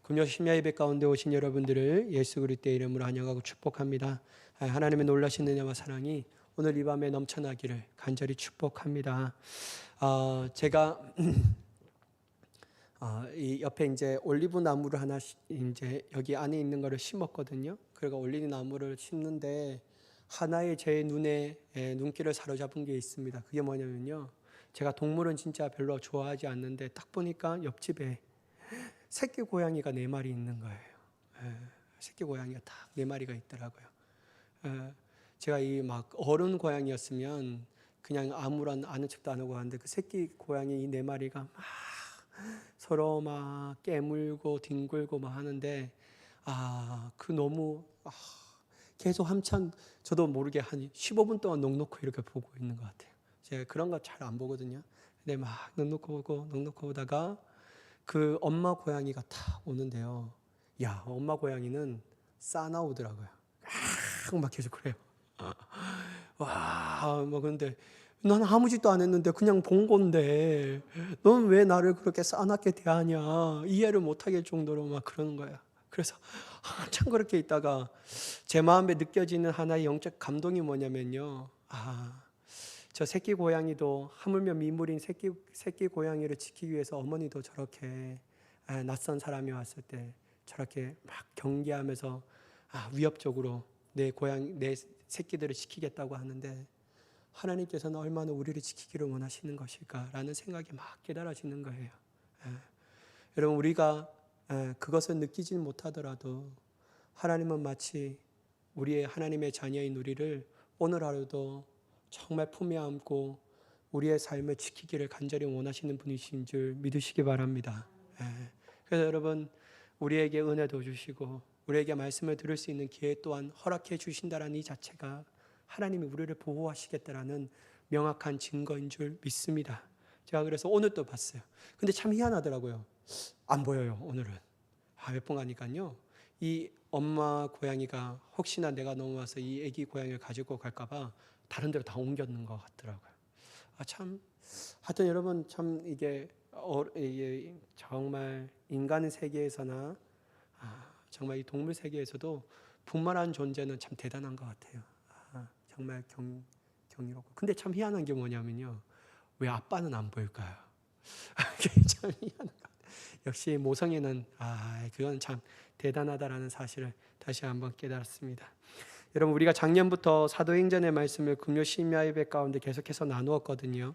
금요 심야 예배 가운데 오신 여러분들을 예수 그리스도의 이름으로 환영하고 축복합니다. 하나님의 놀라신 은혜와 사랑이 오늘 이 밤에 넘쳐나기를 간절히 축복합니다. 제가 이 옆에 이제 올리브 나무를 하나 이제 여기 안에 있는 거를 심었거든요. 그리고 올리브 나무를 심는데 하나의 제 눈에 눈길을 사로잡은 게 있습니다. 그게 뭐냐면요. 제가 동물은 진짜 별로 좋아하지 않는데 딱 보니까 옆집에 새끼 고양이가 4마리 있는 거예요. 새끼 고양이가 딱 4마리가 있더라고요. 제가 이 막 어른 고양이였으면 그냥 아무런 아는 척도 안 하고 하는데 그 새끼 고양이 이 4마리가 막 서로 막 깨물고 뒹굴고 막 하는데 그 너무 계속 한참 저도 모르게 한 15분 동안 넋놓고 이렇게 보고 있는 것 같아요. 제가 그런 거 잘 안 보거든요. 근데 막 넋놓고 보다가 그 엄마 고양이가 탁 오는데요. 야, 엄마 고양이는 싸나우더라고요. 막 계속 그래요. 와, 뭐 근데 난 아무 짓도 안 했는데 그냥 본 건데 넌 왜 나를 그렇게 싸납게 대하냐 이해를 못하게 정도로 막 그러는 거야. 그래서 한참 그렇게 있다가 제 마음에 느껴지는 하나의 영적 감동이 뭐냐면요. 저 새끼 고양이도 하물며 미물인 새끼 고양이를 지키기 위해서 어머니도 저렇게 낯선 사람이 왔을 때 저렇게 막 경계하면서 위협적으로 내 새끼들을 지키겠다고 하는데 하나님께서는 얼마나 우리를 지키기를 원하시는 것일까라는 생각이 막 깨달아지는 거예요. 여러분 우리가 그것을 느끼지는 못하더라도 하나님은 마치 우리의 하나님의 자녀인 우리를 오늘 하루도 정말 품에 안고 우리의 삶을 지키기를 간절히 원하시는 분이신 줄 믿으시기 바랍니다. 그래서 여러분 우리에게 은혜도 주시고 우리에게 말씀을 들을 수 있는 기회 또한 허락해 주신다라는 이 자체가 하나님이 우리를 보호하시겠다라는 명확한 증거인 줄 믿습니다. 제가 그래서 오늘 또 봤어요. 근데 참 희한하더라고요. 안 보여요 오늘은. 몇 번 가니까요. 이 엄마 고양이가 혹시나 내가 넘어와서 이 아기 고양이를 가지고 갈까봐 다른 데로 다 옮겼는 것 같더라고요. 참 하여튼 여러분 참 이게 정말 인간의 세계에서나 정말 이 동물 세계에서도 분만한 존재는 참 대단한 것 같아요. 정말 경이롭고. 근데 참 희한한 게 뭐냐면요. 왜 아빠는 안 보일까요? 그게 참 희한한 것 같아요. 역시 모성애는 그건 참 대단하다라는 사실을 다시 한번 깨달았습니다. 여러분 우리가 작년부터 사도행전의 말씀을 금요 심야 예배 가운데 계속해서 나누었거든요.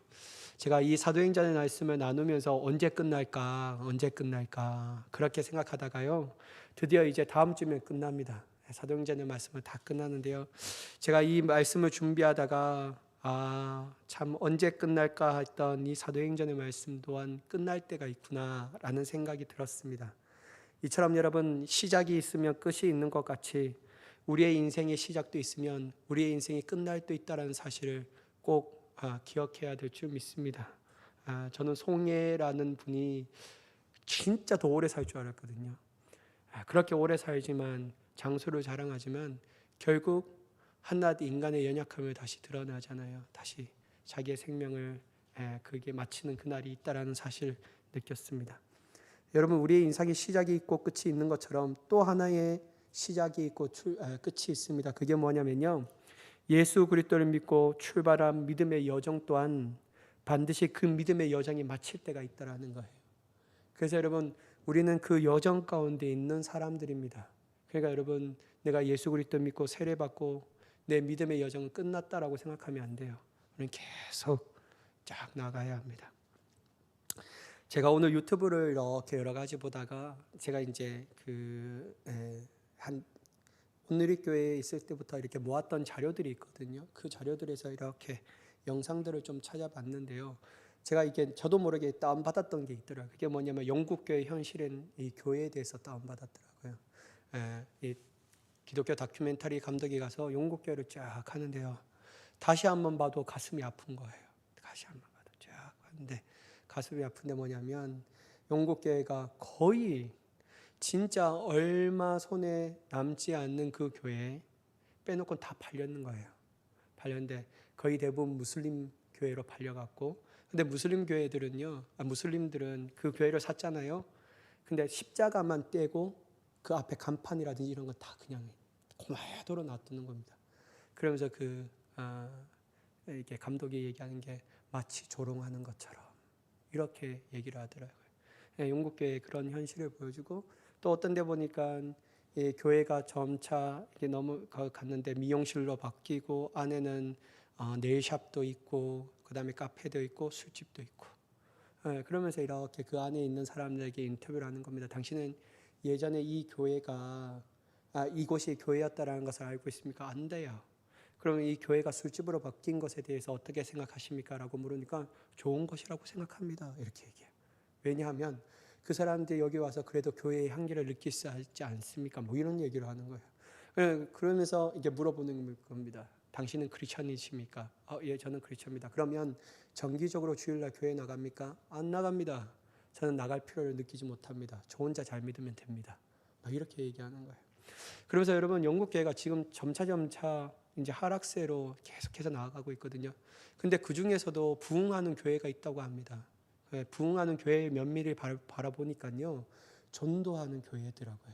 제가 이 사도행전의 말씀을 나누면서 언제 끝날까 그렇게 생각하다가요. 드디어 이제 다음 주면 끝납니다. 사도행전의 말씀은 다 끝나는데요. 제가 이 말씀을 준비하다가 참 언제 끝날까 했던 이 사도행전의 말씀 또한 끝날 때가 있구나라는 생각이 들었습니다. 이처럼 여러분 시작이 있으면 끝이 있는 것 같이 우리의 인생의 시작도 있으면 우리의 인생이 끝날 때 있다는 사실을 꼭 기억해야 될 줄 믿습니다. 저는 송혜라는 분이 진짜 더 오래 살 줄 알았거든요. 그렇게 오래 살지만 장수를 자랑하지만 결국 한낱 인간의 연약함을 다시 드러나잖아요. 다시 자기의 생명을 그게 마치는 그날이 있다라는 사실을 느꼈습니다. 여러분 우리의 인생의 시작이 있고 끝이 있는 것처럼 또 하나의 시작이 있고 끝이 있습니다. 그게 뭐냐면요. 예수 그리스도를 믿고 출발한 믿음의 여정 또한 반드시 그 믿음의 여정이 마칠 때가 있다라는 거예요. 그래서 여러분 우리는 그 여정 가운데 있는 사람들입니다. 그러니까 여러분 내가 예수 그리스도 믿고 세례받고 내 믿음의 여정은 끝났다라고 생각하면 안 돼요. 우리는 계속 쫙 나가야 합니다. 제가 오늘 유튜브를 이렇게 여러 가지 보다가 제가 이제 온누리 교회에 있을 때부터 이렇게 모았던 자료들이 있거든요. 그 자료들에서 이렇게 영상들을 좀 찾아봤는데요. 제가 이게 저도 모르게 다운받았던 게 있더라고요. 그게 뭐냐면 영국 교회 현실인 이 교회에 대해서 다운받았더라고요. 이 기독교 다큐멘터리 감독이 가서 영국 교회를 쫙 하는데요. 다시 한번 봐도 가슴이 아픈 거예요. 다시 한번 봐도 쫙 하는데 가슴이 아픈데 뭐냐면 영국 교회가 거의 진짜 얼마 손에 남지 않는 그 교회 빼놓고 다 팔렸는 거예요. 팔렸는데 거의 대부분 무슬림 교회로 팔려갔고, 근데 무슬림들은 그 교회를 샀잖아요. 근데 십자가만 떼고 그 앞에 간판이라든지 이런 거 다 그냥 고마도로 놔두는 겁니다. 그러면서 이게 감독이 얘기하는 게 마치 조롱하는 것처럼 이렇게 얘기를 하더라고요. 영국교회의 그런 현실을 보여주고, 또 어떤 데 보니까 교회가 점차 이게 갔는데 미용실로 바뀌고, 안에는 네일샵도 있고, 그 다음에 카페도 있고, 술집도 있고, 그러면서 이렇게 그 안에 있는 사람들에게 인터뷰를 하는 겁니다. 당신은 예전에 이 교회가 이곳이 교회였다라는 것을 알고 있습니까? 안 돼요. 그러면 이 교회가 술집으로 바뀐 것에 대해서 어떻게 생각하십니까? 라고 물으니까 좋은 것이라고 생각합니다. 이렇게 얘기해요. 왜냐하면 그 사람들이 여기 와서 그래도 교회의 향기를 느낄 수 있지 않습니까? 뭐 이런 얘기를 하는 거예요. 그러면서 이제 물어보는 겁니다. 당신은 크리스천이십니까? 예, 저는 크리스천입니다. 그러면 정기적으로 주일날 교회 나갑니까? 안 나갑니다. 저는 나갈 필요를 느끼지 못합니다. 저 혼자 잘 믿으면 됩니다. 이렇게 얘기하는 거예요. 그러면서 여러분, 영국 교회가 지금 점차 이제 하락세로 계속해서 나아가고 있거든요. 근데 그 중에서도 부흥하는 교회가 있다고 합니다. 부흥하는 교회의 면밀히 바라보니까요, 전도하는 교회더라고요.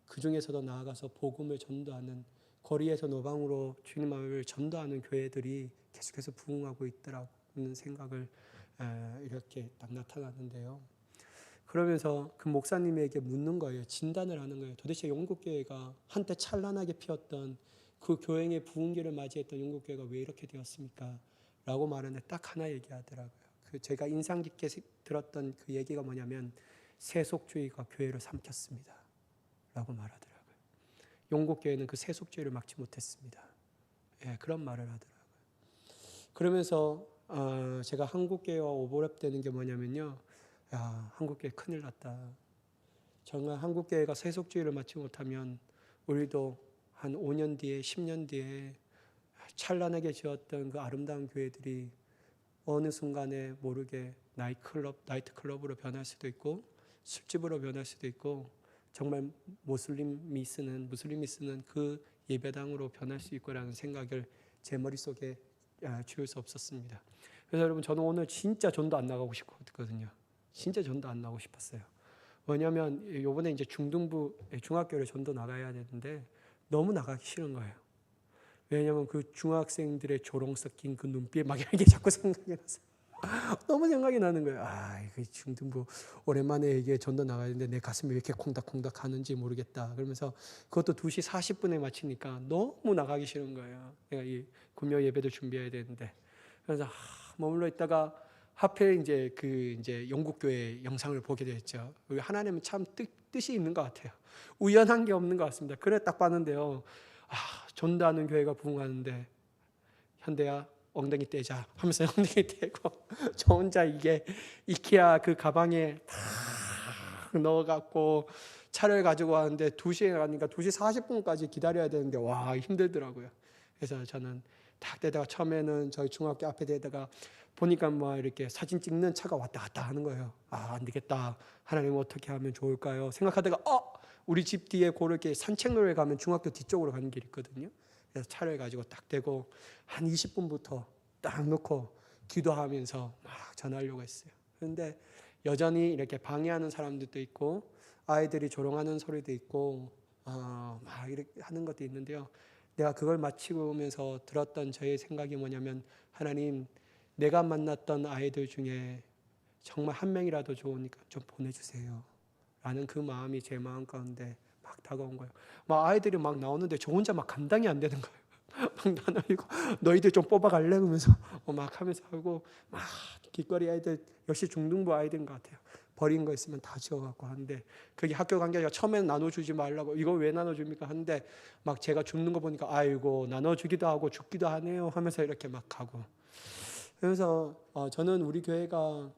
그 중에서도 나아가서 복음을 전도하는, 거리에서 노방으로 주님을 전도하는 교회들이 계속해서 부흥하고 있더라고는 생각을 이렇게 딱 나타나는데요. 그러면서 그 목사님에게 묻는 거예요. 진단을 하는 거예요. 도대체 영국교회가 한때 찬란하게 피었던 그 교회의 부흥기를 맞이했던 영국교회가 왜 이렇게 되었습니까? 라고 말하는데 딱 하나 얘기하더라고요. 제가 인상 깊게 들었던 그 얘기가 뭐냐면, 세속주의가 교회를 삼켰습니다. 라고 말하더라고요. 영국교회는 그 세속주의를 막지 못했습니다. 그런 말을 하더라고요. 그러면서 제가 한국교회와 오버랩되는 게 뭐냐면요, 한국교회 큰일 났다. 정말 한국교회가 세속주의를 막지 못하면 우리도 한 5년 뒤에 10년 뒤에 찬란하게 지었던 그 아름다운 교회들이 어느 순간에 모르게 나이트클럽으로 변할 수도 있고, 술집으로 변할 수도 있고, 정말 무슬림이 쓰는 그 예배당으로 변할 수 있고라는 생각을 제 머릿속에 지울 수 없었습니다. 그래서 여러분, 저는 오늘 진짜 전도 안 나가고 싶거든요. 진짜 전도 안 나가고 싶었어요. 왜냐하면 이번에 이제 중학교를 전도 나가야 되는데 너무 나가기 싫은 거예요. 왜냐하면 그 중학생들의 조롱 섞인 그 눈빛 막 이런 게 자꾸 생각이 나서 너무 생각이 나는 거예요. 이거 중등부 오랜만에 이게 전도 나가야 되는데 내 가슴이 왜 이렇게 콩닥콩닥 하는지 모르겠다. 그러면서 그것도 2시 40분에 마치니까 너무 나가기 싫은 거예요. 내가 이 금요 예배도 준비해야 되는데. 그래서 머물러 있다가 하필 이제 영국 교회 영상을 보게 됐죠. 하나님은 참 뜻이 있는 것 같아요. 우연한 게 없는 것 같습니다. 그래 딱 봤는데요. 전도하는 교회가 부흥하는데 현대야 엉덩이 떼자 하면서 엉덩이 떼고 저 혼자 이게 이케아 그 가방에 다 넣어갖고 차를 가지고 왔는데 2시에 가니까 2시 40분까지 기다려야 되는데 힘들더라고요. 그래서 저는 딱 대다가 처음에는 저희 중학교 앞에 대다가 보니까 이렇게 사진 찍는 차가 왔다 갔다 하는 거예요. 안 되겠다. 하나님 어떻게 하면 좋을까요? 생각하다가 우리 집 뒤에 그렇게 산책로에 가면 중학교 뒤쪽으로 가는 길이 있거든요. 그래서 차를 가지고 딱 대고 한 20분부터 딱 놓고 기도하면서 막 전하려고 했어요. 그런데 여전히 이렇게 방해하는 사람들도 있고 아이들이 조롱하는 소리도 있고 막 이렇게 하는 것도 있는데요. 내가 그걸 마치고 오면서 들었던 저의 생각이 뭐냐면, 하나님, 내가 만났던 아이들 중에 정말 한 명이라도 좋으니까 좀 보내주세요 라는 그 마음이 제 마음 가운데 막 다가온 거예요. 아이들이 막 나오는데 저 혼자 막 감당이 안 되는 거예요. 막 나눠이고 너희들 좀 뽑아갈래? 그러면서 막 하면서 하고, 막 길거리 아이들, 역시 중등부 아이들인 것 같아요. 버린 거 있으면 다 지워갖고 하는데, 그게 학교 관계자가 처음에는 나눠주지 말라고, 이거 왜 나눠줍니까? 하는데 막 제가 줍는 거 보니까 아이고 나눠주기도 하고 죽기도 하네요 하면서 이렇게 막 가고. 그래서 저는 우리 교회가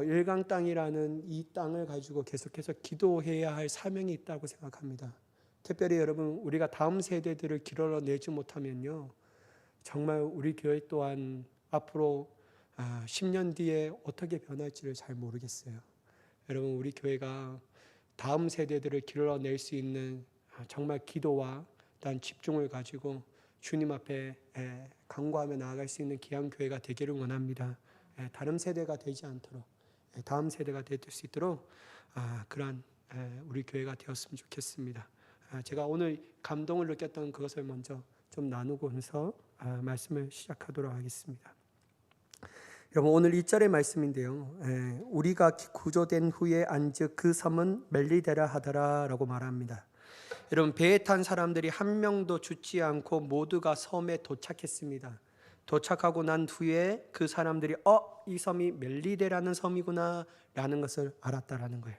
일강 땅이라는 이 땅을 가지고 계속해서 기도해야 할 사명이 있다고 생각합니다. 특별히 여러분, 우리가 다음 세대들을 길러내지 못하면요, 정말 우리 교회 또한 앞으로 10년 뒤에 어떻게 변할지를 잘 모르겠어요. 여러분, 우리 교회가 다음 세대들을 길러낼 수 있는 정말 기도와 또한 집중을 가지고 주님 앞에 간구하며 나아갈 수 있는 귀한 교회가 되기를 원합니다. 다른 세대가 되지 않도록, 다음 세대가 될 수 있도록 그러한 우리 교회가 되었으면 좋겠습니다. 제가 오늘 감동을 느꼈던 그것을 먼저 좀 나누고서 말씀을 시작하도록 하겠습니다. 여러분, 오늘 1절의 말씀인데요, 우리가 구조된 후에 안즉 그 섬은 멜리데라 하더라 라고 말합니다. 여러분, 배에 탄 사람들이 한 명도 죽지 않고 모두가 섬에 도착했습니다. 도착하고 난 후에 그 사람들이 이 섬이 멜리데라는 섬이구나 라는 것을 알았다라는 거예요.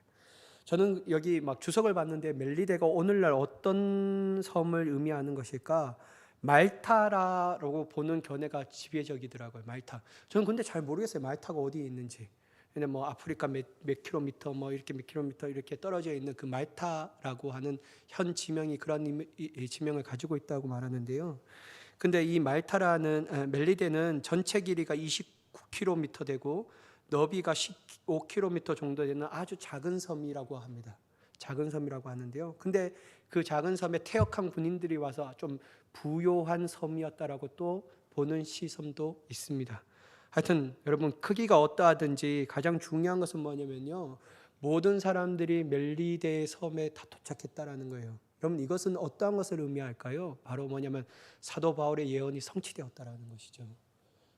저는 여기 막 주석을 봤는데 멜리데가 오늘날 어떤 섬을 의미하는 것일까? 말타라고 보는 견해가 지배적이더라고요. 말타. 저는 근데 잘 모르겠어요. 말타가 어디에 있는지. 근데 뭐 아프리카 몇 킬로미터 뭐 이렇게 몇 킬로미터 이렇게 떨어져 있는 그 말타라고 하는 현 지명이 그런 지명을 가지고 있다고 말하는데요. 근데 이 말타라는 멜리데는 전체 길이가 29km 되고 너비가 15km 정도 되는 아주 작은 섬이라고 합니다. 작은 섬이라고 하는데요. 근데 그 작은 섬에 퇴역한 군인들이 와서 좀 부요한 섬이었다라고 또 보는 시선도 있습니다. 하여튼 여러분, 크기가 어떠하든지 가장 중요한 것은 뭐냐면요, 모든 사람들이 멜리데 섬에 다 도착했다라는 거예요. 여러분, 이것은 어떠한 것을 의미할까요? 바로 뭐냐면 사도 바울의 예언이 성취되었다라는 것이죠.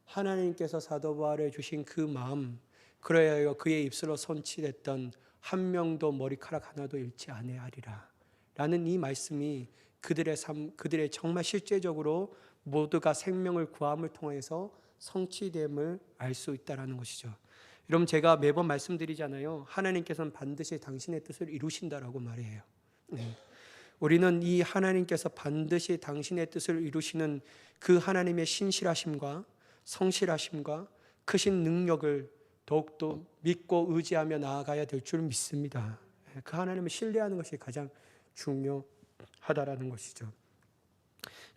하나님께서 사도 바울에 주신 그 마음, 그래야 그의 입술로 선취됐던 한 명도 머리카락 하나도 잃지 아니하리라 라는 이 말씀이 그들의 삶, 그들의 정말 실제적으로 모두가 생명을 구함을 통해서 성취됨을 알 수 있다라는 것이죠. 여러분, 제가 매번 말씀드리잖아요. 하나님께서는 반드시 당신의 뜻을 이루신다라고 말해요. 우리는 이 하나님께서 반드시 당신의 뜻을 이루시는 그 하나님의 신실하심과 성실하심과 크신 능력을 더욱더 믿고 의지하며 나아가야 될 줄 믿습니다. 그 하나님을 신뢰하는 것이 가장 중요하다라는 것이죠.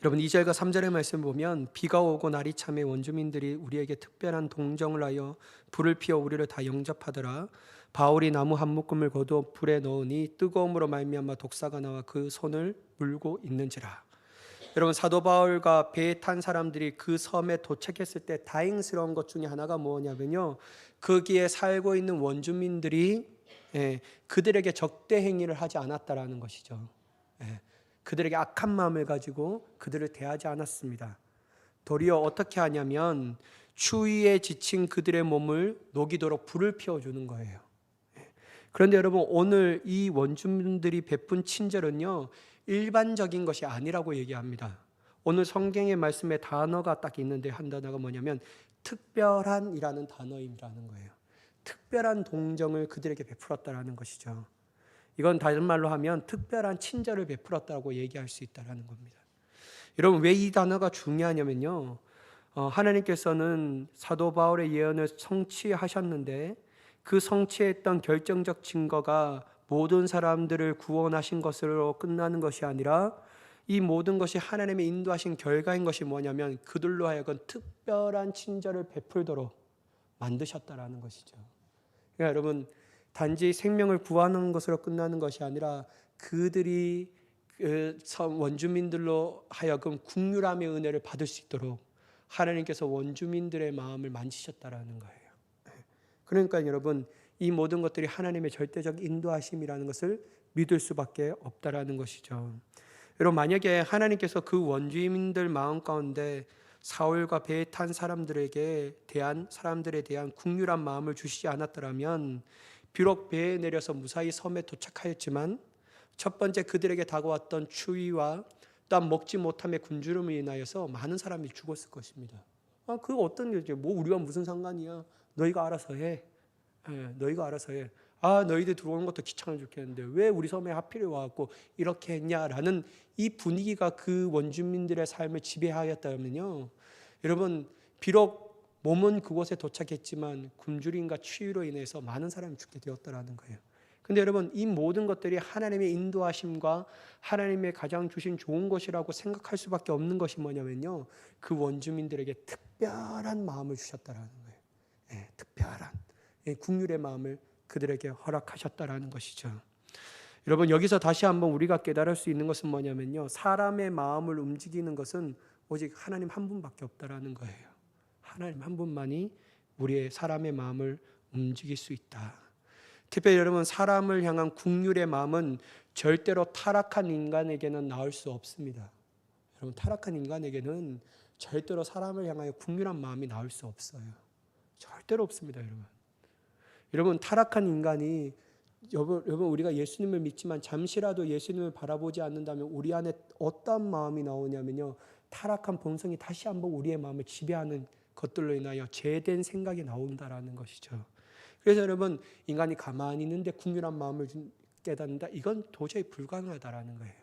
여러분, 2절과 3절의 말씀 보면 비가 오고 날이 참에 원주민들이 우리에게 특별한 동정을 하여 불을 피워 우리를 다 영접하더라. 바울이 나무 한 묶음을 거두어 불에 넣으니 뜨거움으로 말미암아 독사가 나와 그 손을 물고 있는지라. 여러분, 사도 바울과 배에 탄 사람들이 그 섬에 도착했을 때 다행스러운 것 중에 하나가 뭐냐면요, 거기에 살고 있는 원주민들이 그들에게 적대 행위를 하지 않았다라는 것이죠. 그들에게 악한 마음을 가지고 그들을 대하지 않았습니다. 도리어 어떻게 하냐면 추위에 지친 그들의 몸을 녹이도록 불을 피워주는 거예요. 그런데 여러분, 오늘 이 원주민들이 베푼 친절은요, 일반적인 것이 아니라고 얘기합니다. 오늘 성경의 말씀에 단어가 딱 있는데 한 단어가 뭐냐면 특별한이라는 단어이라는 거예요. 특별한 동정을 그들에게 베풀었다라는 것이죠. 이건 다른 말로 하면 특별한 친절을 베풀었다고 얘기할 수 있다는 겁니다. 여러분, 왜 이 단어가 중요하냐면요, 하나님께서는 사도 바울의 예언을 성취하셨는데 그 성취했던 결정적 증거가 모든 사람들을 구원하신 것으로 끝나는 것이 아니라 이 모든 것이 하나님의 인도하신 결과인 것이 뭐냐면 그들로 하여금 특별한 친절을 베풀도록 만드셨다라는 것이죠. 그러니까 여러분, 단지 생명을 구하는 것으로 끝나는 것이 아니라 그들이 원주민들로 하여금 긍휼함의 은혜를 받을 수 있도록 하나님께서 원주민들의 마음을 만지셨다라는 거예요. 그러니까 여러분, 이 모든 것들이 하나님의 절대적 인도하심이라는 것을 믿을 수밖에 없다라는 것이죠. 여러분, 만약에 하나님께서 그 원주민들 마음 가운데 사울과 배에 탄 사람들에 대한 긍휼한 마음을 주시지 않았더라면 비록 배에 내려서 무사히 섬에 도착하였지만 첫 번째 그들에게 다가왔던 추위와 또한 먹지 못함의 굶주림을 인하여서 많은 사람이 죽었을 것입니다. 그 어떤 일이죠? 뭐 우리가 무슨 상관이야? 너희가 알아서 해. 너희가 알아서 해. 너희들 들어오는 것도 귀찮아 죽겠는데 왜 우리 섬에 하필 와갖고 이렇게 했냐라는 이 분위기가 그 원주민들의 삶을 지배하였다면요, 여러분, 비록 몸은 그곳에 도착했지만 굶주림과 추위로 인해서 많은 사람이 죽게 되었다라는 거예요. 근데 여러분, 이 모든 것들이 하나님의 인도하심과 하나님의 가장 주신 좋은 것이라고 생각할 수밖에 없는 것이 뭐냐면요, 그 원주민들에게 특별한 마음을 주셨다라는 거예요. 특별한 긍휼의 마음을 그들에게 허락하셨다라는 것이죠. 여러분, 여기서 다시 한번 우리가 깨달을 수 있는 것은 뭐냐면요, 사람의 마음을 움직이는 것은 오직 하나님 한 분밖에 없다라는 거예요. 하나님 한 분만이 우리의 사람의 마음을 움직일 수 있다. 특별히 여러분, 사람을 향한 긍휼의 마음은 절대로 타락한 인간에게는 나올 수 없습니다. 여러분, 타락한 인간에게는 절대로 사람을 향하여 긍휼한 마음이 나올 수 없어요. 절대로 없습니다, 여러분. 여러분, 타락한 인간이 여러분 우리가 예수님을 믿지만 잠시라도 예수님을 바라보지 않는다면 우리 안에 어떤 마음이 나오냐면요, 타락한 본성이 다시 한번 우리의 마음을 지배하는 것들로 인하여 죄된 생각이 나온다라는 것이죠. 그래서 여러분, 인간이 가만히 있는데 긍휼한 마음을 깨닫는다, 이건 도저히 불가능하다라는 거예요.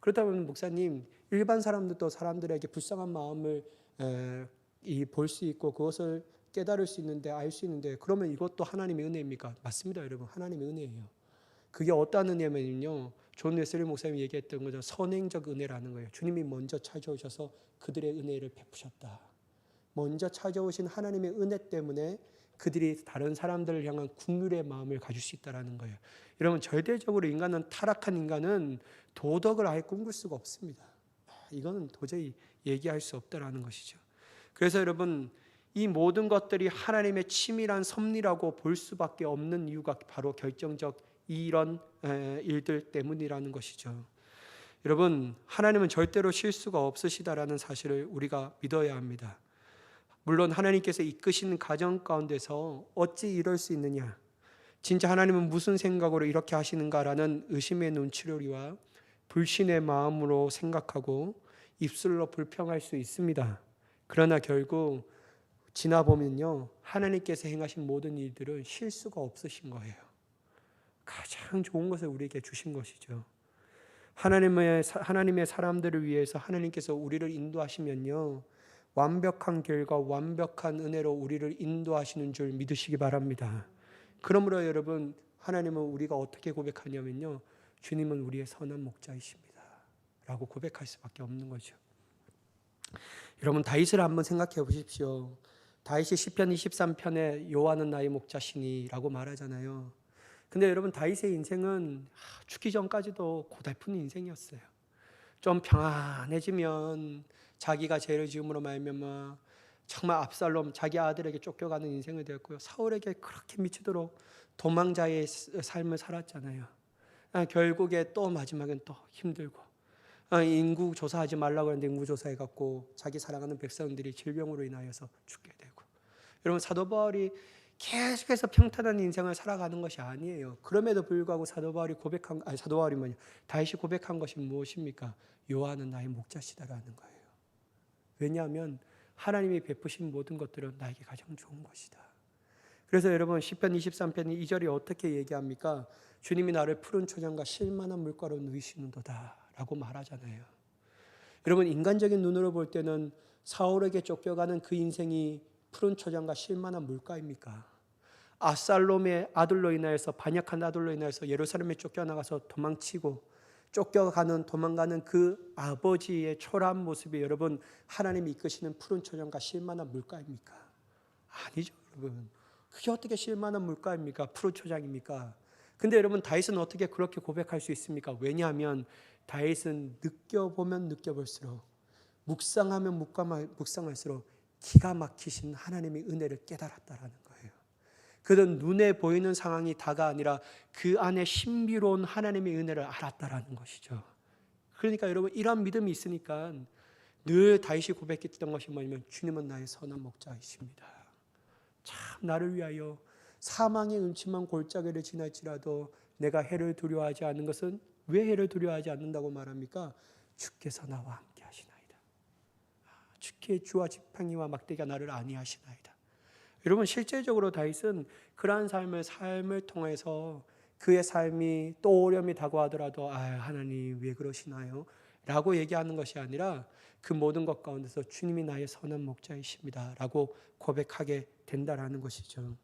그렇다면 목사님, 일반 사람들도 사람들에게 불쌍한 마음을 볼 수 있고 그것을 깨달을 수 있는데, 알 수 있는데, 그러면 이것도 하나님의 은혜입니까? 맞습니다, 여러분. 하나님의 은혜예요. 그게 어떤 은혜냐면요, 존 웨슬리 목사님이 얘기했던 거죠. 선행적 은혜라는 거예요. 주님이 먼저 찾아오셔서 그들의 은혜를 베푸셨다. 먼저 찾아오신 하나님의 은혜 때문에 그들이 다른 사람들을 향한 긍휼의 마음을 가질 수 있다는 거예요. 여러분, 절대적으로 타락한 인간은 도덕을 아예 꿈꿀 수가 없습니다. 이거는 도저히 얘기할 수 없다라는 것이죠. 그래서 여러분, 이 모든 것들이 하나님의 치밀한 섭리라고 볼 수밖에 없는 이유가 바로 결정적 이런 일들 때문이라는 것이죠. 여러분, 하나님은 절대로 실수가 없으시다라는 사실을 우리가 믿어야 합니다. 물론 하나님께서 이끄시는 가정 가운데서 어찌 이럴 수 있느냐, 진짜 하나님은 무슨 생각으로 이렇게 하시는가라는 의심의 눈치로리와 불신의 마음으로 생각하고 입술로 불평할 수 있습니다. 그러나 결국 지나보면요, 하나님께서 행하신 모든 일들은 실수가 없으신 거예요. 가장 좋은 것을 우리에게 주신 것이죠. 하나님의 사람들을 위해서 하나님께서 우리를 인도하시면요, 완벽한 결과, 완벽한 은혜로 우리를 인도하시는 줄 믿으시기 바랍니다. 그러므로 여러분, 하나님은 우리가 어떻게 고백하냐면요, 주님은 우리의 선한 목자이십니다 라고 고백할 수밖에 없는 거죠. 여러분, 다윗을 한번 생각해 보십시오. 다윗이 시편 23편에 여호와는 나의 목자시니 라고 말하잖아요. 근데 여러분, 다윗의 인생은 죽기 전까지도 고달픈 인생이었어요. 좀 평안해지면 자기가 죄를 지음으로 말미암아 정말 압살롬 자기 아들에게 쫓겨가는 인생이 되었고요, 사울에게 그렇게 미치도록 도망자의 삶을 살았잖아요. 결국에 또 마지막엔 또 힘들고, 인구 조사하지 말라고 했는데 인구 조사해갖고 자기 사랑하는 백성들이 질병으로 인하여서 죽게 되고, 여러분, 사도 바울이 계속해서 평탄한 인생을 살아가는 것이 아니에요. 그럼에도 불구하고 다윗이 고백한 것이 무엇입니까? 여호와는 나의 목자시다라는 거예요. 왜냐하면 하나님이 베푸신 모든 것들은 나에게 가장 좋은 것이다. 그래서 여러분, 시편 23편 2절이 어떻게 얘기합니까? 주님이 나를 푸른 초장과 쉴만한 물가로 누이시는도다 라고 말하잖아요. 여러분, 인간적인 눈으로 볼 때는 사울에게 쫓겨가는 그 인생이 푸른 초장과 쉴만한 물가입니까? 압살롬의 아들로 인하여서, 반역한 아들로 인하여서 예루살렘에 쫓겨나가서 도망가는 그 아버지의 초라한 모습이 여러분, 하나님이 이끄시는 푸른 초장과 쉴만한 물가입니까? 아니죠, 여러분. 그게 어떻게 쉴만한 물가입니까? 푸른 초장입니까? 근데 여러분, 다윗은 어떻게 그렇게 고백할 수 있습니까? 왜냐하면 다윗은 느껴보면 느껴볼수록, 묵상하면 묵상할수록 기가 막히신 하나님의 은혜를 깨달았다라는 거예요. 그는 눈에 보이는 상황이 다가 아니라 그 안에 신비로운 하나님의 은혜를 알았다라는 것이죠. 그러니까 여러분, 이런 믿음이 있으니까 늘 다윗이 고백했던 것이 뭐냐면, 주님은 나의 선한 목자이십니다. 참 나를 위하여 사망의 음침한 골짜기를 지날지라도 내가 해를 두려워하지 않는 것은, 왜 해를 두려워하지 않는다고 말합니까? 주께서 나와 함께 하시나이다. 주께 주와 지팡이와 막대기가 나를 안위하시나이다. 여러분, 실제적으로 다윗은 그러한 삶을 통해서 그의 삶이 또 오렴이 다가오더라도 하나님 왜 그러시나요? 라고 얘기하는 것이 아니라 그 모든 것 가운데서 주님이 나의 선한 목자이십니다 라고 고백하게 된다라는 것이죠.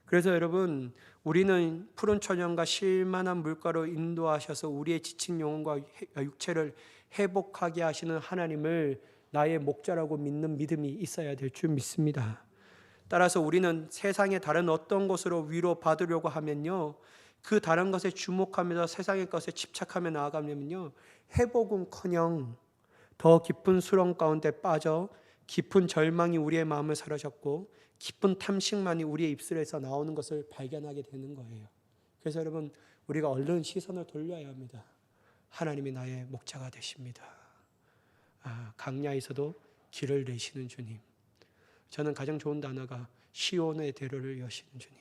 그래서 여러분, 우리는 푸른 초장과 쉴만한 물가로 인도하셔서 우리의 지친 영혼과 육체를 회복하게 하시는 하나님을 나의 목자라고 믿는 믿음이 있어야 될 줄 믿습니다. 따라서 우리는 세상의 다른 어떤 것으로 위로받으려고 하면요, 그 다른 것에 주목하면서 세상의 것에 집착하며 나아가면요, 회복은커녕 더 깊은 수렁 가운데 빠져 깊은 절망이 우리의 마음을 사로잡고 깊은 탐식만이 우리의 입술에서 나오는 것을 발견하게 되는 거예요. 그래서 여러분 우리가 얼른 시선을 돌려야 합니다. 하나님이 나의 목자가 되십니다. 강야에서도 길을 내시는 주님. 저는 가장 좋은 단어가 시온의 대로를 여시는 주님.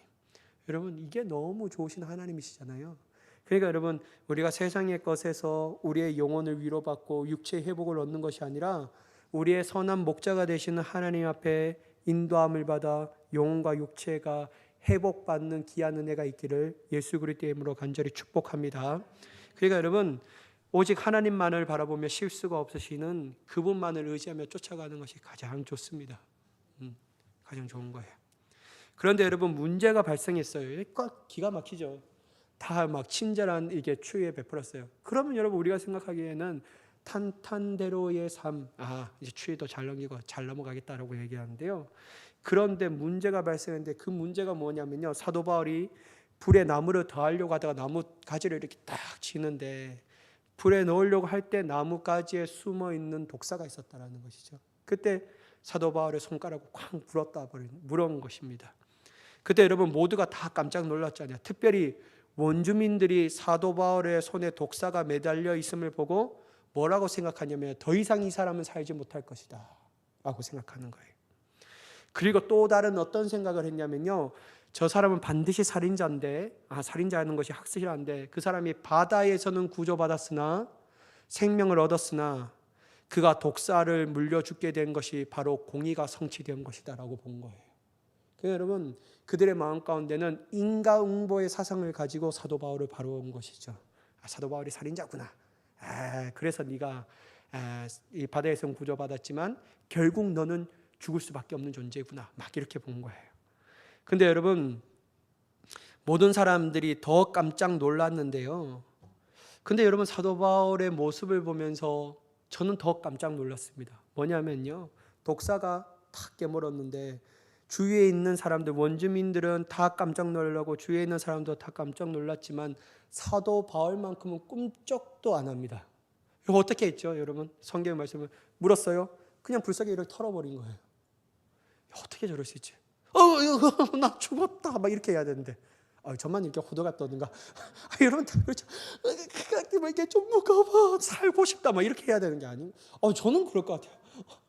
여러분 이게 너무 좋으신 하나님이시잖아요. 그러니까 여러분 우리가 세상의 것에서 우리의 영혼을 위로받고 육체의 회복을 얻는 것이 아니라 우리의 선한 목자가 되시는 하나님 앞에 인도함을 받아 영혼과 육체가 회복받는 귀한 은혜가 있기를 예수 그리스도의 이름으로 간절히 축복합니다. 그러니까 여러분 오직 하나님만을 바라보며 실수가 없으시는 그분만을 의지하며 쫓아가는 것이 가장 좋습니다. 가장 좋은 거예요. 그런데 여러분 문제가 발생했어요. 기가 막히죠. 다 막 친절한 이게 추위에 베풀었어요. 그러면 여러분 우리가 생각하기에는 탄탄대로의 삶, 이제 추위도 잘 넘기고 잘 넘어가겠다라고 얘기하는데요. 그런데 문제가 발생했는데 그 문제가 뭐냐면요. 사도 바울이 불에 나무를 더하려고 하다가 나무 가지를 이렇게 딱 치는데 불에 넣으려고 할 때 나무 가지에 숨어 있는 독사가 있었다라는 것이죠. 그때 사도 바울의 손가락을 쾅 물은 것입니다. 그때 여러분 모두가 다 깜짝 놀랐잖아요. 특별히 원주민들이 사도 바울의 손에 독사가 매달려 있음을 보고 뭐라고 생각하냐면 더 이상 이 사람은 살지 못할 것이다 라고 생각하는 거예요. 그리고 또 다른 어떤 생각을 했냐면요. 저 사람은 반드시 살인자인데 살인자라는 것이 학설인데 그 사람이 바다에서는 구조받았으나 생명을 얻었으나 그가 독사를 물려 죽게 된 것이 바로 공의가 성취된 것이다 라고 본 거예요. 그러니까 여러분 그들의 마음 가운데는 인과응보의 사상을 가지고 사도 바울을 바라본 것이죠. 사도 바울이 살인자구나. 그래서 네가 이 바다에서 구조받았지만 결국 너는 죽을 수밖에 없는 존재구나. 막 이렇게 본 거예요. 근데 여러분 모든 사람들이 더 깜짝 놀랐는데요. 근데 여러분 사도 바울의 모습을 보면서 저는 더 깜짝 놀랐습니다. 뭐냐면요. 독사가 탁 깨물었는데 주위에 있는 사람들 원주민들은 다 깜짝 놀라고 주위에 있는 사람도 다 깜짝 놀랐지만 사도 바울만큼은 꿈쩍도 안 합니다. 이거 어떻게 했죠 여러분? 성경 말씀을 물었어요. 그냥 불쌍히 이렇게 털어버린 거예요. 어떻게 저럴 수 있지? 나 죽었다 막 이렇게 해야 되는데 저만 이렇게 호들갑 떠는가? 여러분 다 그렇죠. 이렇게 좀 무거워 살고 싶다 막 이렇게 해야 되는 게 아니에요. 저는 그럴 것 같아요.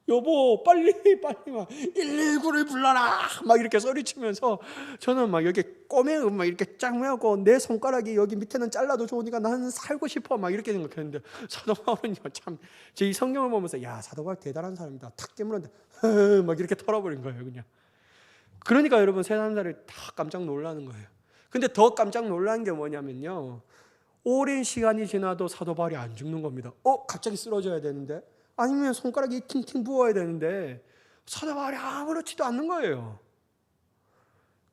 여보 빨리 막 119를 불러라 막 이렇게 소리치면서 저는 막 여기 꼬매 막 이렇게 짱매고 내 손가락이 여기 밑에는 잘라도 좋으니까 나는 살고 싶어 막 이렇게 생각했는데 사도 바울은요 참 제 이 성경을 보면서 야 사도 바울 대단한 사람이다 탁 깨물었는데 막 이렇게 털어버린 거예요 그냥. 그러니까 여러분 세상사람들이 다 깜짝 놀라는 거예요. 근데 더 깜짝 놀란 게 뭐냐면요. 오랜 시간이 지나도 사도 바울이 안 죽는 겁니다. 갑자기 쓰러져야 되는데 아니면 손가락이 팅팅 부어야 되는데 사도 바울이 아무렇지도 않는 거예요.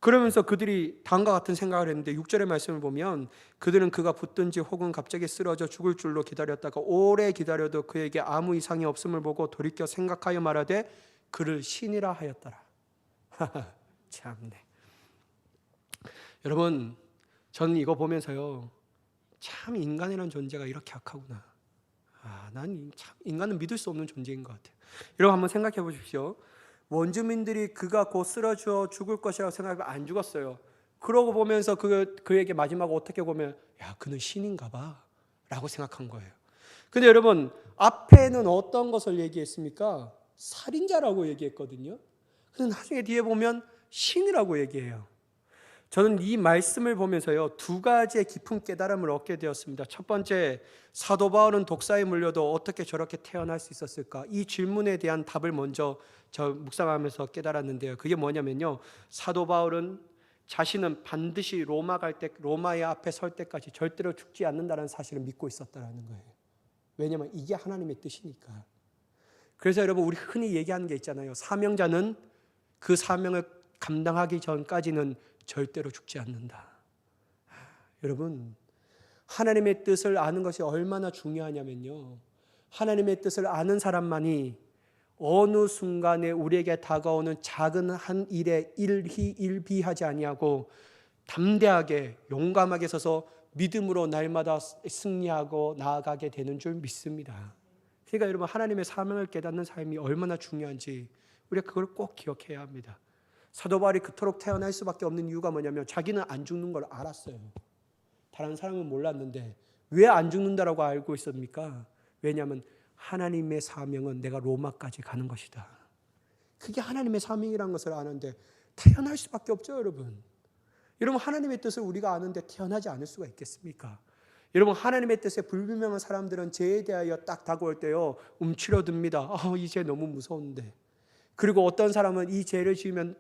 그러면서 그들이 다음과 같은 생각을 했는데 6절의 말씀을 보면 그들은 그가 붙든지 혹은 갑자기 쓰러져 죽을 줄로 기다렸다가 오래 기다려도 그에게 아무 이상이 없음을 보고 돌이켜 생각하여 말하되 그를 신이라 하였더라. 참네. 여러분 저는 이거 보면서요 참 인간이라는 존재가 이렇게 악하구나. 난 참 인간은 믿을 수 없는 존재인 것 같아요. 여러분 한번 생각해 보십시오. 원주민들이 그가 곧 쓰러져 죽을 것이라고 생각하면 안 죽었어요. 그러고 보면서 그에게 마지막으로 어떻게 보면 야 그는 신인가 봐 라고 생각한 거예요. 근데 여러분 앞에는 어떤 것을 얘기했습니까? 살인자라고 얘기했거든요. 근데 나중에 뒤에 보면 신이라고 얘기해요. 저는 이 말씀을 보면서요 두 가지의 깊은 깨달음을 얻게 되었습니다. 첫 번째, 사도 바울은 독사에 물려도 어떻게 저렇게 태어날 수 있었을까? 이 질문에 대한 답을 먼저 저 묵상하면서 깨달았는데요. 그게 뭐냐면요, 사도 바울은 자신은 반드시 로마의 앞에 설 때까지 절대로 죽지 않는다는 사실을 믿고 있었다는 거예요. 왜냐하면 이게 하나님의 뜻이니까. 그래서 여러분 우리 흔히 얘기하는 게 있잖아요. 사명자는 그 사명을 감당하기 전까지는 절대로 죽지 않는다. 여러분 하나님의 뜻을 아는 것이 얼마나 중요하냐면요, 하나님의 뜻을 아는 사람만이 어느 순간에 우리에게 다가오는 작은 한 일에 일비하지 아니하고 담대하게 용감하게 서서 믿음으로 날마다 승리하고 나아가게 되는 줄 믿습니다. 그러니까 여러분 하나님의 사명을 깨닫는 삶이 얼마나 중요한지 우리가 그걸 꼭 기억해야 합니다. 사도 바울이 그토록 태어날 수밖에 없는 이유가 뭐냐면 자기는 안 죽는 걸 알았어요. 다른 사람은 몰랐는데 왜 안 죽는다라고 알고 있습니까? 왜냐하면 하나님의 사명은 내가 로마까지 가는 것이다. 그게 하나님의 사명이라는 것을 아는데 태어날 수밖에 없죠, 여러분. 여러분, 하나님의 뜻을 우리가 아는데 태어나지 않을 수가 있겠습니까? 여러분, 하나님의 뜻에 불분명한 사람들은 죄에 대하여 딱 다가올 때요 움츠러듭니다. 이 죄 너무 무서운데. 그리고 어떤 사람은 이 죄를 지으면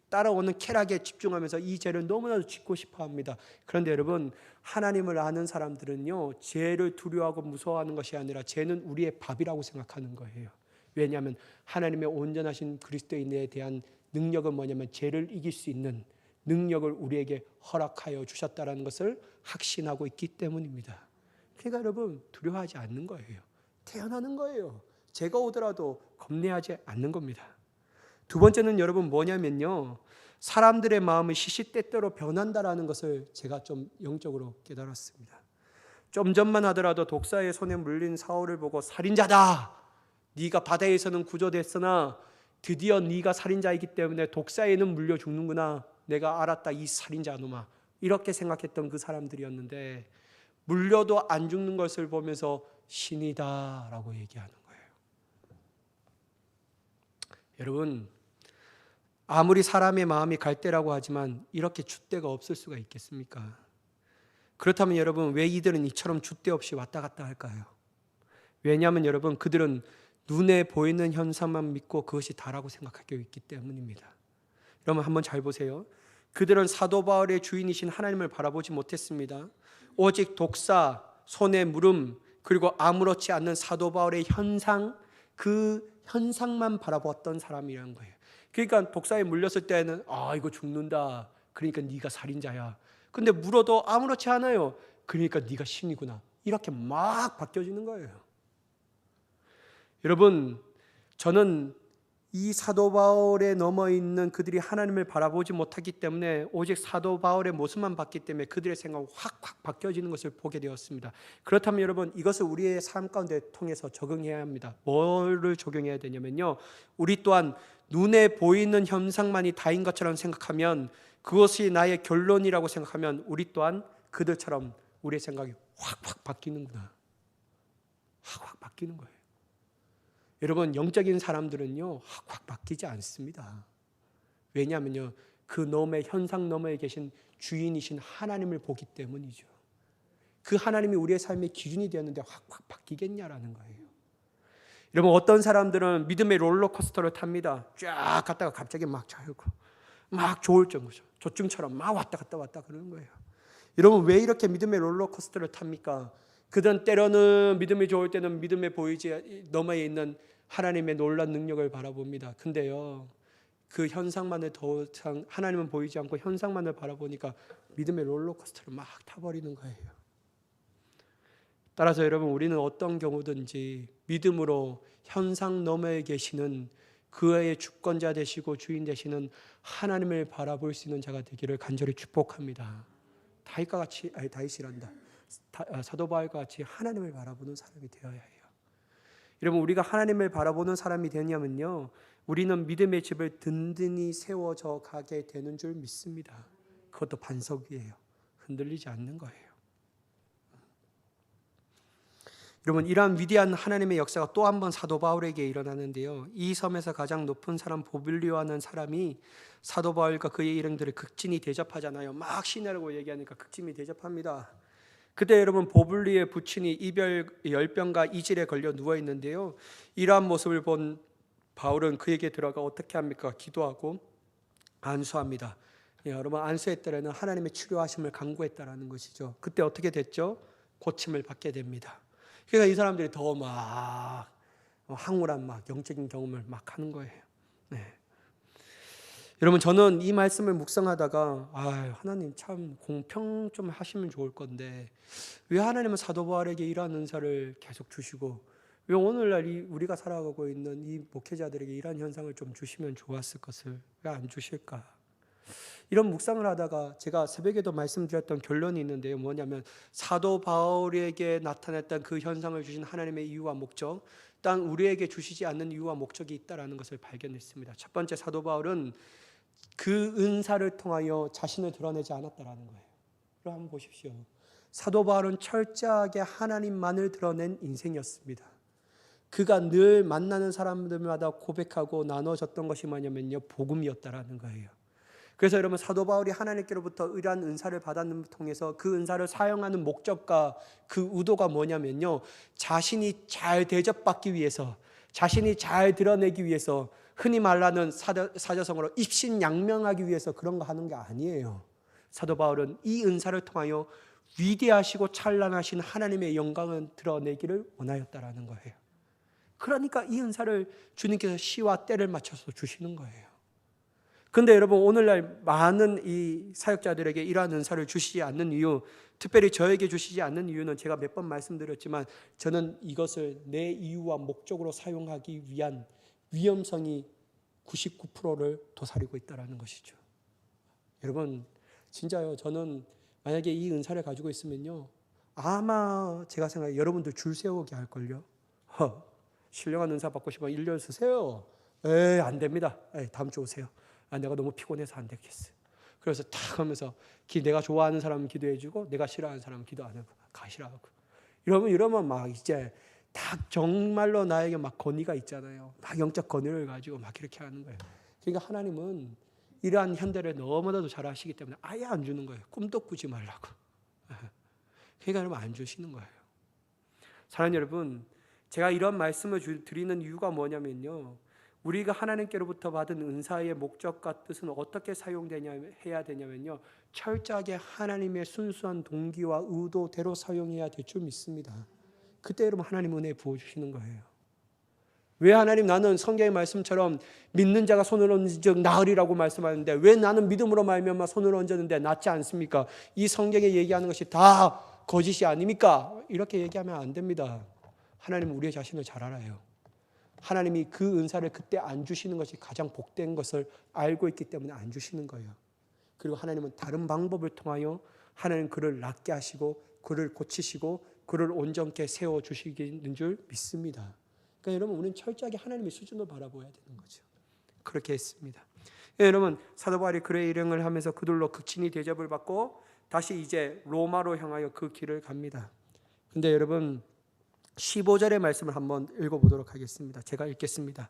따라오는 쾌락에 집중하면서 이 죄를 너무나도 짓고 싶어 합니다. 그런데 여러분, 하나님을 아는 사람들은요 죄를 두려워하고 무서워하는 것이 아니라 죄는 우리의 밥이라고 생각하는 거예요. 왜냐하면 하나님의 온전하신 그리스도인에 대한 능력은 뭐냐면 죄를 이길 수 있는 능력을 우리에게 허락하여 주셨다는 것을 확신하고 있기 때문입니다. 그러니까 여러분, 두려워하지 않는 거예요. 태어나는 거예요. 죄가 오더라도 겁내하지 않는 겁니다. 두 번째는 여러분 뭐냐면요, 사람들의 마음은 시시때때로 변한다라는 것을 제가 좀 영적으로 깨달았습니다. 좀 전만 하더라도 독사의 손에 물린 사울을 보고 살인자다, 네가 바다에서는 구조됐으나 드디어 네가 살인자이기 때문에 독사에는 물려 죽는구나, 내가 알았다 이 살인자 놈아, 이렇게 생각했던 그 사람들이었는데 물려도 안 죽는 것을 보면서 신이다 라고 얘기하는 거예요. 여러분, 아무리 사람의 마음이 갈대라고 하지만 이렇게 줏대가 없을 수가 있겠습니까? 그렇다면 여러분, 왜 이들은 이처럼 줏대 없이 왔다 갔다 할까요? 왜냐하면 여러분, 그들은 눈에 보이는 현상만 믿고 그것이 다라고 생각하고 있기 때문입니다. 여러분, 한번 잘 보세요. 그들은 사도 바울의 주인이신 하나님을 바라보지 못했습니다. 오직 독사, 손에 물음, 그리고 아무렇지 않는 사도 바울의 현상, 그 현상만 바라보았던 사람이라는 거예요. 그러니까 독사에 물렸을 때는 이거 죽는다, 그러니까 네가 살인자야. 근데 물어도 아무렇지 않아요. 그러니까 네가 신이구나, 이렇게 막 바뀌어지는 거예요. 여러분, 저는 이 사도 바울에 넘어 있는 그들이 하나님을 바라보지 못하기 때문에 오직 사도 바울의 모습만 봤기 때문에 그들의 생각이 확 바뀌어지는 것을 보게 되었습니다. 그렇다면 여러분, 이것을 우리의 삶 가운데 통해서 적용해야 합니다. 뭐를 적용해야 되냐면요, 우리 또한 눈에 보이는 현상만이 다인 것처럼 생각하면, 그것이 나의 결론이라고 생각하면 우리 또한 그들처럼 우리의 생각이 확 바뀌는구나, 확 바뀌는 거예요. 여러분, 영적인 사람들은요 확 바뀌지 않습니다. 왜냐하면요, 그 너머의 현상 너머에 계신 주인이신 하나님을 보기 때문이죠. 그 하나님이 우리의 삶의 기준이 되었는데 확 바뀌겠냐라는 거예요. 여러분, 어떤 사람들은 믿음의 롤러코스터를 탑니다. 쫙 갔다가 갑자기 막 자유고 막 조울증이죠. 조증처럼 막 왔다 갔다 그러는 거예요. 여러분, 왜 이렇게 믿음의 롤러코스터를 탑니까? 그들은 때로는 믿음이 좋을 때는 믿음에 보이지 너머에 있는 하나님의 놀라운 능력을 바라봅니다. 근데요, 그 현상만을 더 이상 하나님은 보이지 않고 현상만을 바라보니까 믿음의 롤러코스터를 막 타버리는 거예요. 따라서 여러분, 우리는 어떤 경우든지 믿음으로 현상 너머에 계시는 그의 주권자 되시고 주인 되시는 하나님을 바라볼 수 있는 자가 되기를 간절히 축복합니다. 다윗이란다. 사도 바울과 같이 하나님을 바라보는 사람이 되어야 해요. 여러분, 우리가 하나님을 바라보는 사람이 되냐면요, 우리는 믿음의 집을 든든히 세워져 가게 되는 줄 믿습니다. 그것도 반석 위에요. 흔들리지 않는 거예요. 여러분, 이러한 위대한 하나님의 역사가 또 한 번 사도 바울에게 일어나는데요, 이 섬에서 가장 높은 사람 보블리오라는 사람이 사도 바울과 그의 일행들을 극진히 대접하잖아요. 막 신이라고 얘기하니까 극진히 대접합니다. 그때 여러분, 보블리오의 부친이 이별 열병과 이질에 걸려 누워 있는데요, 이러한 모습을 본 바울은 그에게 들어가 어떻게 합니까? 기도하고 안수합니다. 여러분, 안수했더라는 하나님의 치료하심을 간구했다라는 것이죠. 그때 어떻게 됐죠? 고침을 받게 됩니다. 그러니까 이 사람들이 더 막 황홀한 막 영적인 경험을 막 하는 거예요. 네. 여러분, 저는 이 말씀을 묵상하다가 하나님 참 공평 좀 하시면 좋을 건데 왜 하나님은 사도 바울에게 이러한 은사를 계속 주시고 왜 오늘날 우리가 살아가고 있는 이 목회자들에게 이러한 현상을 좀 주시면 좋았을 것을 왜 안 주실까? 이런 묵상을 하다가 제가 새벽에도 말씀드렸던 결론이 있는데요, 뭐냐면 사도 바울에게 나타났던 그 현상을 주신 하나님의 이유와 목적, 단 우리에게 주시지 않는 이유와 목적이 있다는 것을 발견했습니다. 첫 번째, 사도 바울은 그 은사를 통하여 자신을 드러내지 않았다라는 거예요. 그럼 한번 보십시오. 사도 바울은 철저하게 하나님만을 드러낸 인생이었습니다. 그가 늘 만나는 사람들마다 고백하고 나눠줬던 것이 뭐냐면요, 복음이었다라는 거예요. 그래서 여러분, 사도 바울이 하나님께로부터 이러한 은사를 받았는 통해서 그 은사를 사용하는 목적과 그 의도가 뭐냐면요, 자신이 잘 대접받기 위해서, 자신이 잘 드러내기 위해서, 흔히 말하는 사자성어로 입신양명하기 위해서 그런 거 하는 게 아니에요. 사도 바울은 이 은사를 통하여 위대하시고 찬란하신 하나님의 영광을 드러내기를 원하였다라는 거예요. 그러니까 이 은사를 주님께서 시와 때를 맞춰서 주시는 거예요. 그런데 여러분, 오늘날 많은 이 사역자들에게 이러한 은사를 주시지 않는 이유, 특별히 저에게 주시지 않는 이유는 제가 몇 번 말씀드렸지만, 저는 이것을 내 이유와 목적으로 사용하기 위한 위험성이 99%를 도사리고 있다는 것이죠. 여러분, 진짜요, 저는 만약에 이 은사를 가지고 있으면요, 아마 제가 생각해 여러분들 줄 세우게 할걸요. 신령한 은사 받고 싶으면 1년 쓰세요. 안 됩니다. 다음 주 오세요. 내가 너무 피곤해서 안 되겠어요. 그래서 탁 하면서 내가 좋아하는 사람은 기도해주고 내가 싫어하는 사람은 기도 안 하고 가시라고. 이러면 막 이제 딱 정말로 나에게 막 권위가 있잖아요. 막 영적 권위를 가지고 막 이렇게 하는 거예요. 그러니까 하나님은 이러한 현대를 너무나도 잘 아시기 때문에 아예 안 주는 거예요. 꿈도 꾸지 말라고. 그러니까 여러분, 안 주시는 거예요. 사랑하는 여러분, 제가 이런 말씀을 드리는 이유가 뭐냐면요, 우리가 하나님께로부터 받은 은사의 목적과 뜻은 어떻게 해야 되냐면요, 철저하게 하나님의 순수한 동기와 의도대로 사용해야 될 줄 믿습니다. 그때 여러분, 하나님 은혜 부어주시는 거예요. 왜 하나님, 나는 성경의 말씀처럼 믿는 자가 손을 얹은즉 나으리라고 말씀하는데 왜 나는 믿음으로 말미암아 손을 얹었는데 낫지 않습니까? 이 성경에 얘기하는 것이 다 거짓이 아닙니까? 이렇게 얘기하면 안 됩니다. 하나님은 우리의 자신을 잘 알아요. 하나님이 그 은사를 그때 안 주시는 것이 가장 복된 것을 알고 있기 때문에 안 주시는 거예요. 그리고 하나님은 다른 방법을 통하여 하나님 그를 낫게 하시고 그를 고치시고 그를 온전케 세워주시는 줄 믿습니다. 그러니까 여러분, 우리는 철저하게 하나님의 수준을 바라보아야 되는 거죠. 그렇게 했습니다. 여러분, 사도 바울이 그의 일행을 하면서 그들로 극진히 대접을 받고 다시 이제 로마로 향하여 그 길을 갑니다. 근데 여러분, 15절의 말씀을 한번 읽어보도록 하겠습니다. 제가 읽겠습니다.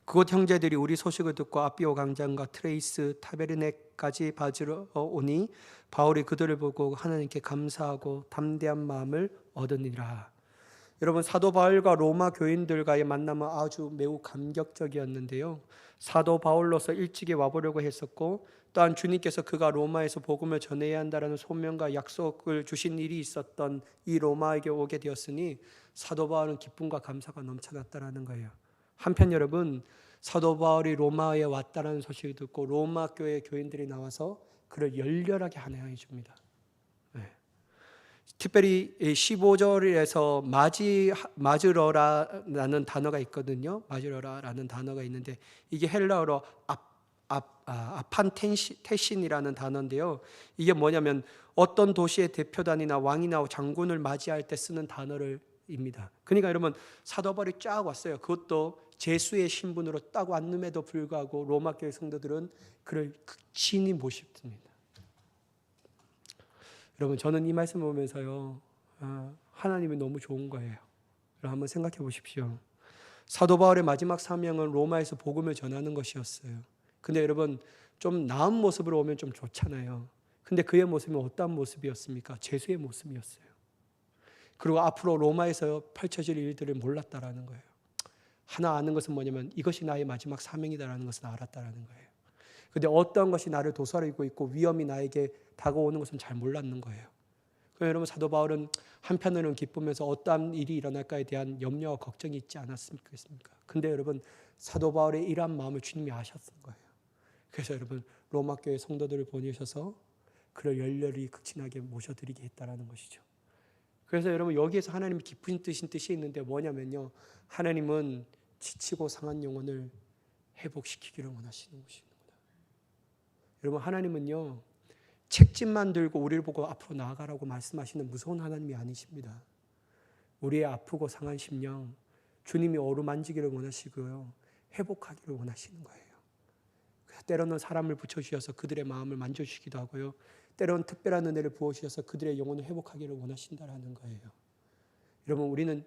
그곳 형제들이 우리 소식을 듣고 아비오 강장과 트레이스 타베르네까지 받으러 오니 바울이 그들을 보고 하나님께 감사하고 담대한 마음을 얻으니라. 여러분, 사도 바울과 로마 교인들과의 만남은 아주 매우 감격적이었는데요, 사도 바울로서 일찍이 와보려고 했었고 또한 주님께서 그가 로마에서 복음을 전해야 한다는 소명과 약속을 주신 일이 있었던 이 로마에게 오게 되었으니 사도 바울은 기쁨과 감사가 넘쳐났다는 거예요. 한편 여러분, 사도 바울이 로마에 왔다는 소식을 듣고 로마 교회 교인들이 나와서 그를 열렬하게 환영해 줍니다. 특별히 15절에서 마즈러라라는 단어가 있거든요. 마즈러라라는 단어가 있는데 이게 헬라어로 아판테신이라는 단어인데요, 이게 뭐냐면 어떤 도시의 대표단이나 왕이나 장군을 맞이할 때 쓰는 단어입니다. 그러니까 여러분, 사도 바울이 쫙 왔어요. 그것도 제수의 신분으로 딱 왔음에도 불구하고 로마 교회 성도들은 그를 극진히 모십니다. 여러분, 저는 이 말씀을 보면서요, 하나님이 너무 좋은 거예요. 한번 생각해 보십시오. 사도 바울의 마지막 사명은 로마에서 복음을 전하는 것이었어요. 근데 여러분, 좀 나은 모습으로 오면 좀 좋잖아요. 근데 그의 모습은 어떤 모습이었습니까? 죄수의 모습이었어요. 그리고 앞으로 로마에서 펼쳐질 일들을 몰랐다라는 거예요. 하나 아는 것은 뭐냐면 이것이 나의 마지막 사명이다라는 것을 알았다라는 거예요. 근데 어떤 것이 나를 도사리고 있고 위험이 나에게 다가오는 것은 잘 몰랐는 거예요. 그래서 여러분, 사도 바울은 한편으로는 기쁘면서 어떠한 일이 일어날까에 대한 염려와 걱정이 있지 않았습니까? 근데 여러분, 사도 바울의 이러한 마음을 주님이 아셨던 거예요. 그래서 여러분, 로마 교회 성도들을 보내셔서 그를 열렬히 극진하게 모셔드리게 했다라는 것이죠. 그래서 여러분, 여기에서 하나님이 깊은 뜻이 있는데 뭐냐면요, 하나님은 지치고 상한 영혼을 회복시키기를 원하시는 것입니다. 여러분, 하나님은요, 책임만 들고 우리를 보고 앞으로 나아가라고 말씀하시는 무서운 하나님이 아니십니다. 우리의 아프고 상한 심령, 주님이 어루만지기를 원하시고요, 회복하기를 원하시는 거예요. 그래서 때로는 사람을 붙여주셔서 그들의 마음을 만져주시기도 하고요, 때로는 특별한 은혜를 부어주셔서 그들의 영혼을 회복하기를 원하신다라는 거예요. 여러분, 우리는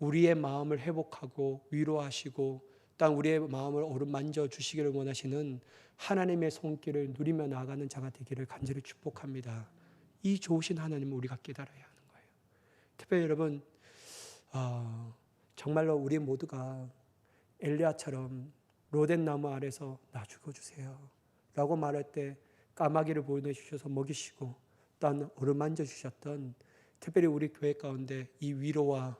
우리의 마음을 회복하고 위로하시고 또 우리의 마음을 어루만져 주시기를 원하시는 하나님의 손길을 누리며 나아가는 자가 되기를 간절히 축복합니다. 이 좋으신 하나님을 우리가 깨달아야 하는 거예요. 특별히 여러분, 정말로 우리 모두가 엘리야처럼 로덴 나무 아래서 나 죽어주세요 라고 말할 때 까마귀를 보내주셔서 먹이시고 또한 어루만져 주셨던, 특별히 우리 교회 가운데 이 위로와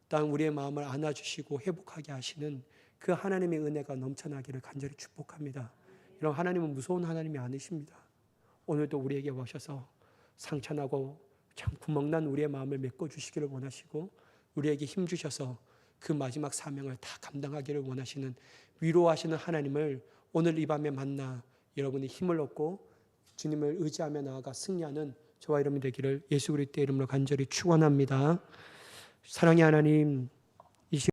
또한 우리의 마음을 안아주시고 회복하게 하시는 그 하나님의 은혜가 넘쳐나기를 간절히 축복합니다. 이런 하나님은 무서운 하나님이 아니십니다. 오늘도 우리에게 오셔서 상처나고 참 구멍난 우리의 마음을 메꿔주시기를 원하시고 우리에게 힘주셔서 그 마지막 사명을 다 감당하기를 원하시는 위로하시는 하나님을 오늘 이 밤에 만나 여러분이 힘을 얻고 주님을 의지하며 나아가 승리하는 저와 여러분이 되기를 예수 그리스도의 이름으로 간절히 축원합니다. 사랑의 하나님,